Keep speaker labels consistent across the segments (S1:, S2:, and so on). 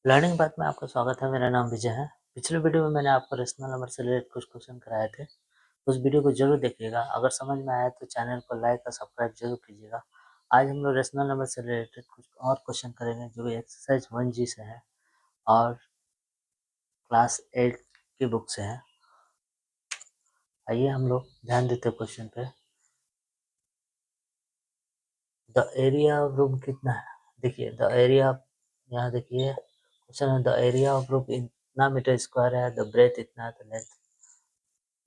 S1: Learning path में आपका स्वागत है। मेरा नाम विजय है। पिछले वीडियो में मैंने आपको रेशनल नंबर से रिलेटेड कुछ क्वेश्चन कराए थे, तो उस वीडियो को जरूर देखिएगा। अगर समझ में आया तो चैनल को लाइक और सब्सक्राइब जरूर कीजिएगा। आज हम लोग रेशनल नंबर से रिलेटेड कुछ और क्वेश्चन करेंगे जो एक्सरसाइज 1G से है और क्लास 8 की बुक से है। आइए हम लोग ध्यान देते हैं क्वेश्चन पे। द एरिया ऑफ रूम कितना है? देखिए द एरिया, यहाँ देखिए क्वेश्चन है द एरिया ऑफ रूम इतना मीटर स्क्वायर है, द ब्रेथ इतना, द लेंथ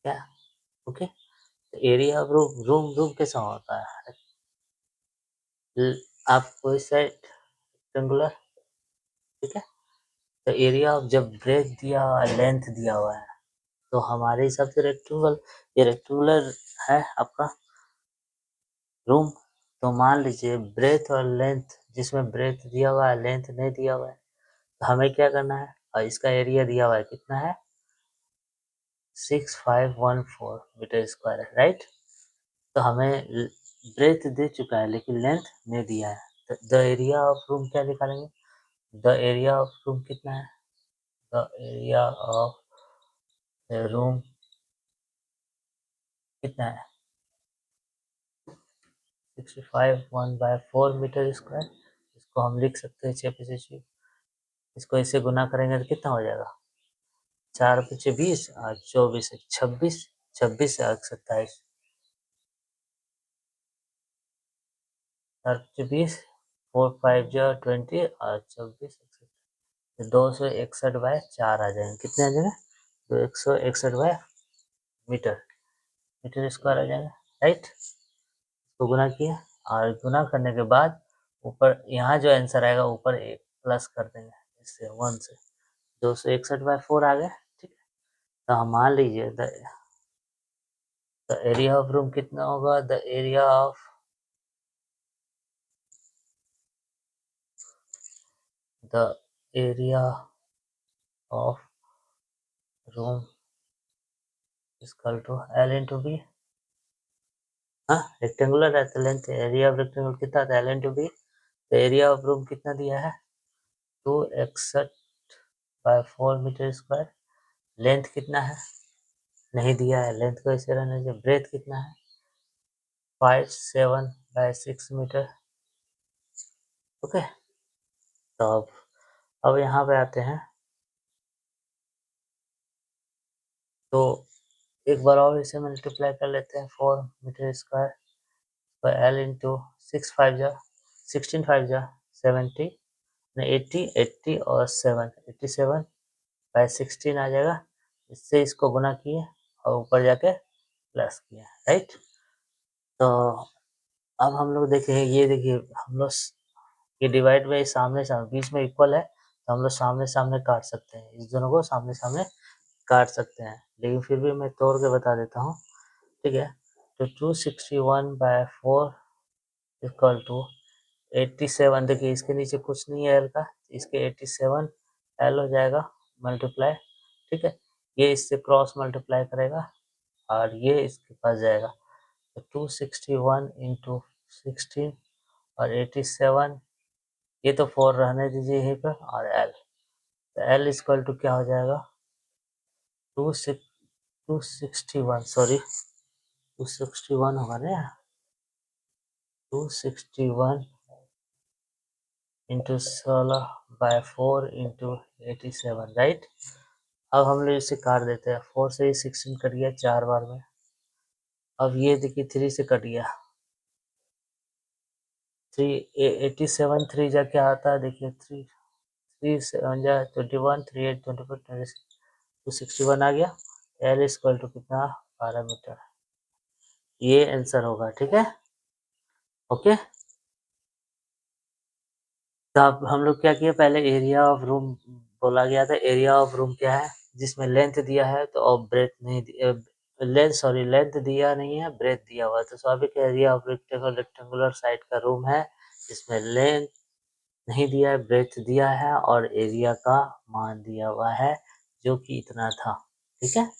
S1: क्या? Okay, area of room room कैसा होता है? आपको इस साइड रेक्टेंगुलर, ठीक है। तो एरिया ऑफ जब ब्रेथ दिया हुआ है, लेंथ दिया हुआ है, तो हमारे हिसाब से रेक्टेंगुलर, ये रेक्टेंगुलर है आपका रूम। तो मान लीजिए ब्रेथ और लेंथ, जिसमें ब्रेथ दिया हुआ है लेंथ नहीं दिया हुआ है, तो हमें क्या करना है? और इसका एरिया दिया हुआ है कितना है? 6514 मीटर स्क्वायर है, राइट। तो हमें ब्रेथ दे चुका है लेकिन लेंथ नहीं दिया है, तो द एरिया ऑफ रूम क्या निकालेंगे? द एरिया ऑफ रूम कितना है? द एरिया ऑफ रूम कितना है? 65 1/4 मीटर स्क्वायर। इसको हम लिख सकते हैं 6 इसको इससे गुना करेंगे तो कितना हो जाएगा? 4×5 20 और 24 26, 26 से 27, 4×5 4×5 = 20 और 24 261/4 आ जाएंगे। कितने आ जाएंगे? तो 161 मीटर स्क्वायर आ जाएगा, राइट। इसको गुना किया और गुना करने के बाद ऊपर यहाँ जो आंसर आएगा ऊपर एक प्लस कर देंगे, इससे 1 से 261/4 आ गया, ठीक है। तो हम मान लीजिए द एरिया ऑफ रूम कितना होगा? The area of room is equal to L into B. हाँ, रेक्टेंगुलर है तो लेंथ एरिया ऑफ रेक्टेंगुलर कितना था? L into B. तो एरिया ऑफ रूम कितना दिया है? 261/4 मीटर स्क्वायर। लेंथ कितना है? नहीं दिया है, लेंथ को ऐसे रहने दीजिए। ब्रेथ कितना है? 57/6 मीटर। ओके, तो अब यहाँ पे आते हैं, तो एक बार और इसे मल्टीप्लाई कर लेते हैं। 4 मीटर स्क्वायर तो L इंटू 16 5 70 80 और 7 87/16 आ जाएगा। इससे इसको गुना किए और ऊपर जाके प्लस किया, राइट। तो अब हम लोग देखें, ये देखिए हम लोग ये डिवाइड में सामने सामने बीच में इक्वल है, तो हम लोग सामने सामने काट सकते हैं, इस दोनों को सामने सामने काट सकते हैं, लेकिन फिर भी मैं तोड़ के बता देता हूँ, ठीक है। तो 261/4 इक्वल टू 87। देखिए इसके नीचे कुछ नहीं है एल का, इसके 87 एल हो जाएगा मल्टीप्लाई, ठीक है। ये इससे क्रॉस मल्टीप्लाई करेगा और ये इसके पास जाएगा, तो 261 इंटू 16 और 87, ये तो 4 रहने दीजिए यहीं पर, और एल, तो एल इक्वल टू क्या हो जाएगा? 261, सॉरी 261 होगा ना, 261 इंटू 16/4 इंटू 87, राइट। अब हम लोग इसे काट देते हैं। 4 से ही 16 कट गया 4 बार में। अब ये देखिए 3 से कट गया 3, 87 3 जा क्या आता है? देखिए 3 3 7 जा 21, 3 8 24 26, 261 आ गया। एल इक्वल टू कितना? 12 मीटर। ये आंसर होगा, ठीक है, ओके। तो अब हम लोग क्या किए, पहले एरिया ऑफ रूम बोला गया था। एरिया ऑफ रूम क्या है? जिसमें लेंथ दिया है तो और ब्रेथ नहीं, लेंथ दिया नहीं है, ब्रेथ दिया हुआ है, तो स्वाभाविक एरिया ऑफ रेक्टेंगुलर साइड का रूम है जिसमें लेंथ नहीं दिया है, ब्रेथ दिया है और एरिया का मान दिया हुआ है जो कि इतना था, ठीक है।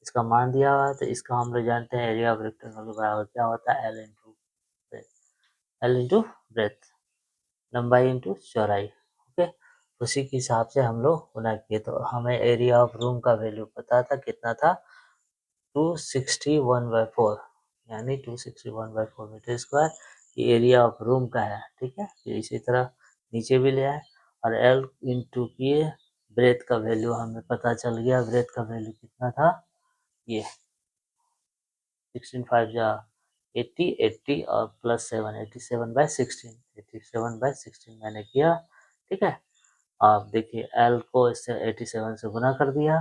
S1: इसका मान दिया हुआ है तो इसका हम लोग जानते हैं एरिया ऑफ रेक्टेंगल बराबर क्या होता है? L into breadth, L into breadth, लंबाई इंटू चौड़ाई, ओके। उसी के हिसाब से हम लोग गुना किए। तो हमें एरिया ऑफ रूम का वैल्यू पता था, कितना था 261/4, यानी 261/4 मीटर स्क्वायर ये एरिया ऑफ रूम का है। ठीक है, फिर इसी तरह नीचे भी ले आए और L इंटू किए, ब्रेथ का वैल्यू हमें पता चल गया। ब्रेथ का वैल्यू कितना था, ये 16 5 जा 80, 80 और प्लस 7, 87/16, 87/16 मैंने किया। ठीक है, आप देखिए L को इससे 87 से गुना कर दिया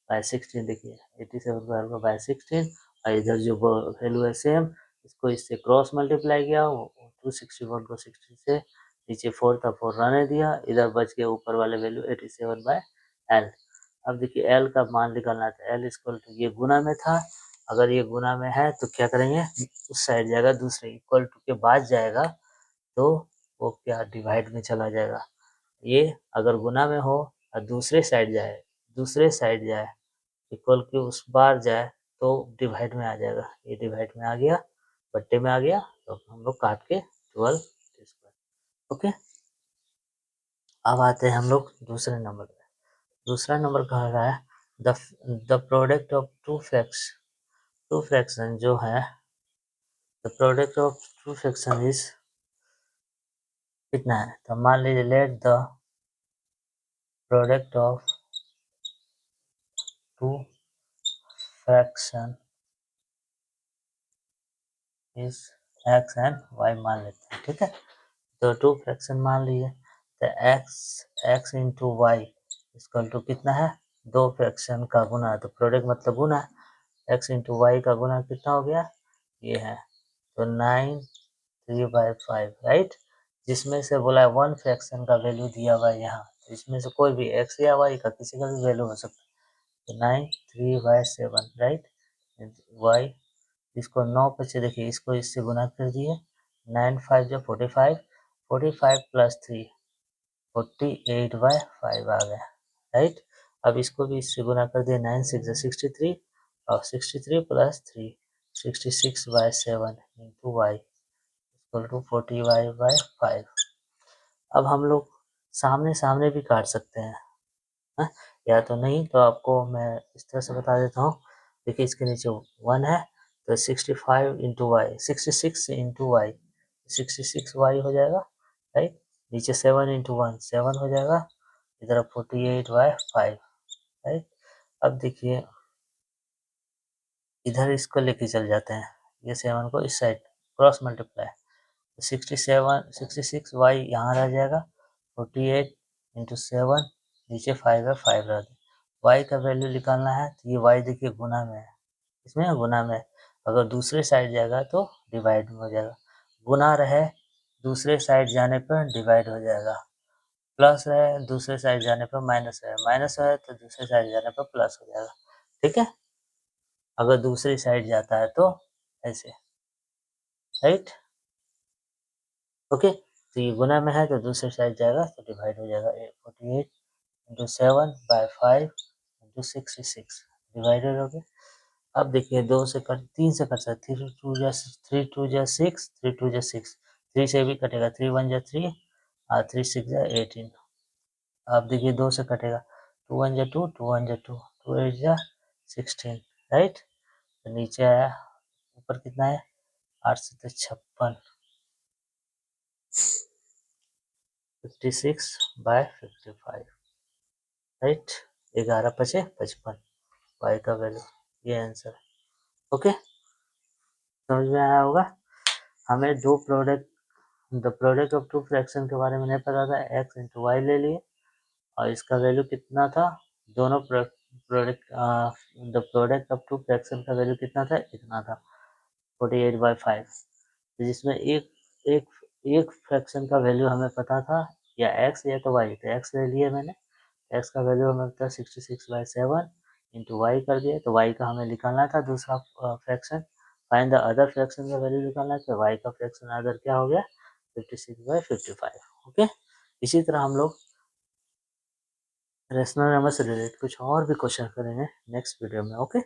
S1: बाय 16, देखिए 87 को L को बाय 16 और इधर जो वैल्यू है सेम, इसको इससे क्रॉस मल्टीप्लाई किया, 261 को 60 से नीचे 4 था 4 रहने दिया, इधर बच के ऊपर वाले वैल्यू 87/L। अब देखिए L का मान निकालना था, L इक्वल टू ये गुना में था, अगर ये गुना में है तो क्या करेंगे, उस साइड जाएगा, दूसरे इक्वल टू के बाद जाएगा तो वो क्या डिवाइड में चला जाएगा। ये अगर गुना में हो और दूसरे साइड जाए इक्वल के उस बार जाए तो डिवाइड में आ जाएगा। ये डिवाइड में आ गया, बट्टे में आ गया, तो हम लोग काट के 12 ओके। अब आते हैं हम लोग दूसरे नंबर पे। दूसरा नंबर कह रहा है the product of two fraction जो है, the product of two fraction is कितना है। तो मान लीजिए let the product of two fraction is x and y मान लेते हैं। ठीक है, तो टू फ्रैक्शन मान लिए, तो x into y equal to कितना है, दो फ्रैक्शन का गुना, तो प्रोडक्ट मतलब गुना, एक्स इंटू वाई का गुना कितना हो गया, ये है, तो 9/3/5 राइट। जिसमें से बोला है वन फ्रैक्शन का वैल्यू दिया हुआ है यहाँ, तो इसमें से कोई भी एक्स या वाई का किसी का भी वैल्यू हो सकता है, तो 9/3/7 राइट। वाई इसको 9 पे से देखिए, इसको इससे गुना कर दिए, 9 5 जो 45, 45 प्लस 3 48/5 आ गया राइट। अब इसको भी इससे गुना कर दिए, 9 6 63 और 63 plus 3 66/7 into y equal to 40y/5। अब हम लोग सामने सामने भी काट सकते हैं, है? या तो नहीं तो आपको मैं इस तरह से बता देता हूँ। देखिए इसके नीचे 1 है, तो 65 into Y, 66 into Y, 66y हो जाएगा राइट। नीचे 7 इंटू 1 7 हो जाएगा, इधर 48/5 राइट। अब देखिए इधर इसको लेके चल जाते हैं, ये 7 को इस साइड क्रॉस मल्टीप्लाई, 66y यहाँ रह जाएगा, 48 इंटू 7 नीचे 5 है, 5 रह गया। y का वैल्यू निकालना है, तो ये y देखिए गुना में है, इसमें गुना में, अगर दूसरे साइड जाएगा तो डिवाइड में हो जाएगा। गुना रहे दूसरे साइड जाने पर डिवाइड हो जाएगा, प्लस रहे दूसरे साइड जाने पर माइनस है, माइनस है तो दूसरे साइड जाने पर प्लस हो जाएगा। ठीक है, अगर दूसरी साइड जाता है तो ऐसे राइट ओके। तो ये गुना में है तो दूसरी साइड जाएगा तो डिवाइड हो जाएगा, 48 इंटू 7/5 इंटू 66 डिवाइडेड हो गया। अब देखिए 2 से कट 3 से कट सकते, 3 2 जा 3 2 जा 6, 3 2 जा 6, 3 से भी कटेगा, 3 1 जा 3 और 3 6 जा 18। अब देखिए 2 से कटेगा, 2 1 जा 2, 2 1 जा 2, 2 8 जा 16 राइट। तो नीचे आया, ऊपर कितना है 8 से 56, 56/55 राइट। 11 पचे 55 वाई का वैल्यू, ये आंसर है ओके। समझ में आया होगा। हमें दो product the product of two fraction के बारे में नहीं पता था, एक्स इंटू वाई ले लिए और इसका वैल्यू कितना था, दोनों product the product of two fraction का वैल्यू कितना था, इतना था 48/5। जिसमें एक एक एक फ्रैक्शन का वैल्यू हमें पता था, या एक्स या तो वाई, तो एक्स ले लिए मैंने, एक्स का वैल्यू हमें पता 66/7 इंटू वाई कर दिया, तो वाई का हमें निकालना था दूसरा fraction, find the other fraction का वैल्यू निकालना है, तो वाई का फ्रैक्शन अदर क्या हो गया 56/55 ओके। इसी तरह हम लोग रेशनल नंबर से रिलेटेड कुछ और भी क्वेश्चन करेंगे नेक्स्ट वीडियो में ओके।